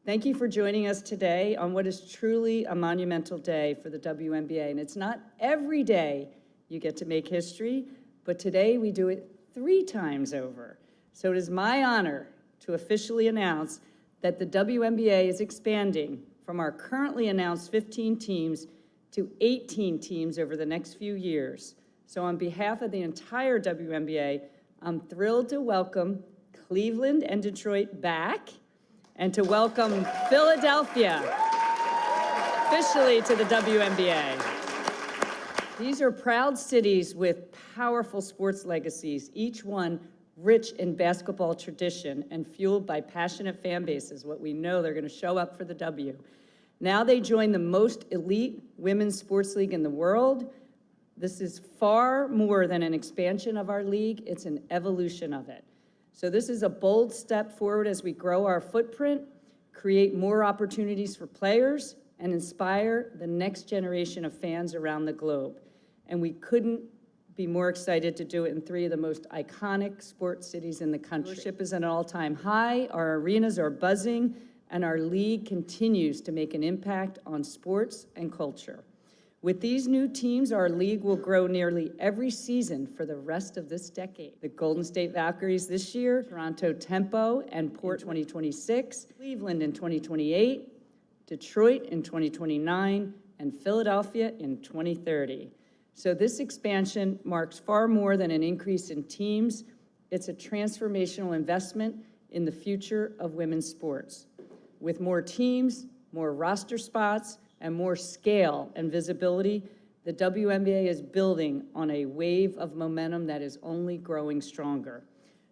Thank you for joining us today on what is truly a monumental day for the WNBA. And it's not every day you get to make history, but today we do it 3 times over. So it is my honor to officially announce that the WNBA is expanding from our currently announced 15 teams to 18 teams over the next few years. So on behalf of the entire WNBA, I'm thrilled to welcome Cleveland and Detroit back, and to welcome Philadelphia officially to the WNBA. These are proud cities with powerful sports legacies, each one rich in basketball tradition and fueled by passionate fan bases, what we know they're going to show up for the W. Now they join the most elite women's sports league in the world. This is far more than an expansion of our league, it's an evolution of it. So this is a bold step forward as we grow our footprint, create more opportunities for players, and inspire the next generation of fans around the globe. And we couldn't be more excited to do it in 3 of the most iconic sports cities in the country. Viewership is at an all-time high, our arenas are buzzing, and our league continues to make an impact on sports and culture. With these new teams, our league will grow nearly every season for the rest of this decade. The Golden State Valkyries this year, Toronto Tempo and Port 2026, Cleveland in 2028, Detroit in 2029, and Philadelphia in 2030. So this expansion marks far more than an increase in teams. It's a transformational investment in the future of women's sports. With more teams, more roster spots, and more scale and visibility, the WNBA is building on a wave of momentum that is only growing stronger.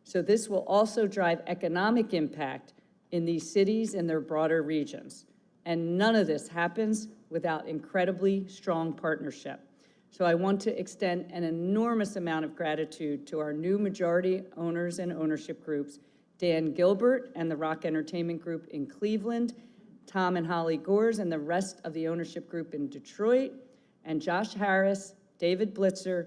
So this will also drive economic impact in these cities and their broader regions. And none of this happens without incredibly strong partnership. So I want to extend an enormous amount of gratitude to our new majority owners and ownership groups, Dan Gilbert and the Rock Entertainment Group in Cleveland, Tom and Holly Gores and the rest of the ownership group in Detroit, and Josh Harris, David Blitzer,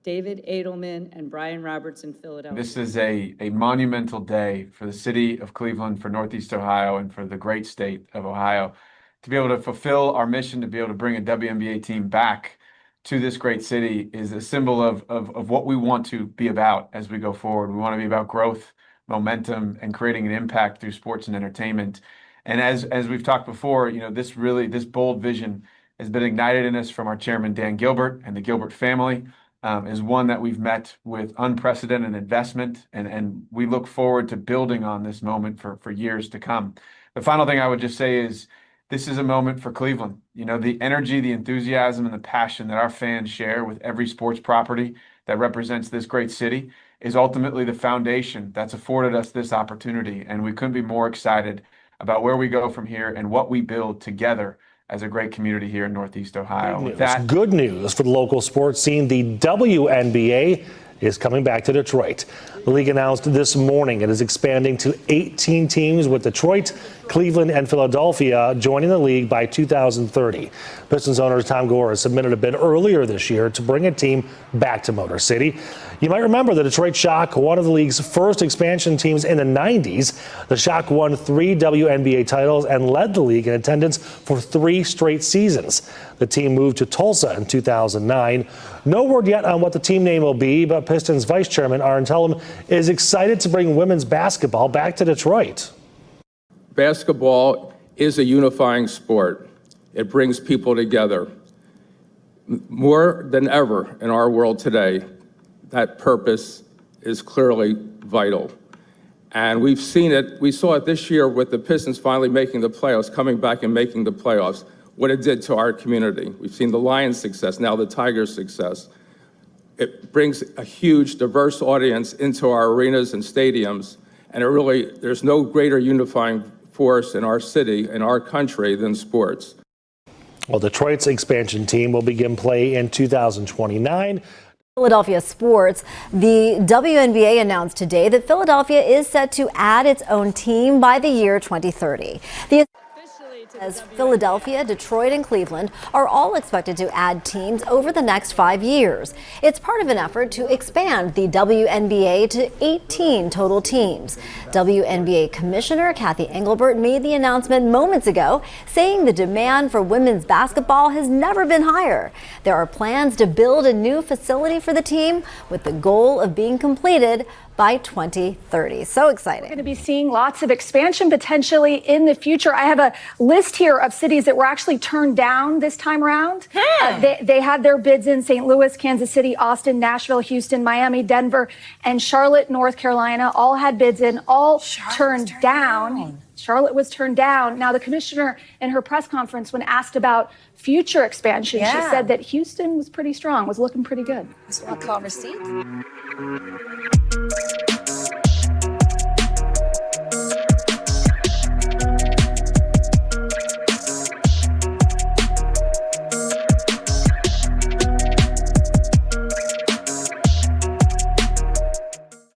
David Edelman, and Brian Roberts in Philadelphia. This is a monumental day for the city of Cleveland, for Northeast Ohio, and for the great state of Ohio. To be able to fulfill our mission, to be able to bring a WNBA team back to this great city is a symbol of what we want to be about as we go forward. We want to be about growth, momentum, and creating an impact through sports and entertainment. And as we've talked before, you know, this bold vision has been ignited in us from our chairman, Dan Gilbert, and the Gilbert family, is one that we've met with unprecedented investment, and we look forward to building on this moment for years to come. The final thing I would just say is this is a moment for Cleveland. You know, the energy, the enthusiasm, and the passion that our fans share with every sports property that represents this great city is ultimately the foundation that's afforded us this opportunity. And we couldn't be more excited about where we go from here and what we build together as a great community here in Northeast Ohio. Good news for the local sports scene. The WNBA is coming back to Detroit. The league announced this morning it is expanding to 18 teams, with Detroit, Cleveland, and Philadelphia joining the league by 2030. Pistons owner Tom Gore has submitted a bid earlier this year to bring a team back to Motor City. You might remember the Detroit Shock, one of the league's first expansion teams in the 90s. The Shock won 3 WNBA titles and led the league in attendance for 3 straight seasons. The team moved to Tulsa in 2009. No word yet on what the team name will be, but Pistons Vice Chairman Aaron Tellem is excited to bring women's basketball back to Detroit. Basketball is a unifying sport. It brings people together. More than ever in our world today, that purpose is clearly vital. And we've seen it, we saw it this year with the Pistons finally making the playoffs, coming back and making the playoffs, what it did to our community. We've seen the Lions' success, now the Tigers' success. It brings a huge, diverse audience into our arenas and stadiums, and it really, there's no greater unifying force in our city, in our country, than sports. Well, Detroit's expansion team will begin play in 2029. Philadelphia sports. The WNBA announced today that Philadelphia is set to add its own team by the year 2030. Officially As Philadelphia, Detroit, and Cleveland are all expected to add teams over the next 5 years. It's part of an effort to expand the WNBA to 18 total teams. WNBA Commissioner Kathy Engelbert made the announcement moments ago, saying the demand for women's basketball has never been higher. There are plans to build a new facility for the team with the goal of being completed by 2030. So exciting. We're going to be seeing lots of expansion potentially in the future. I have a list here of cities that were actually turned down this time around. They had their bids in St. Louis, Kansas City, Austin, Nashville, Houston, Miami, Denver, and Charlotte, North Carolina. All had bids in, all turned down. Charlotte was turned down. Now, the commissioner in her press conference, when asked about future expansion, she said that Houston was pretty strong, was looking pretty good. Call receipt.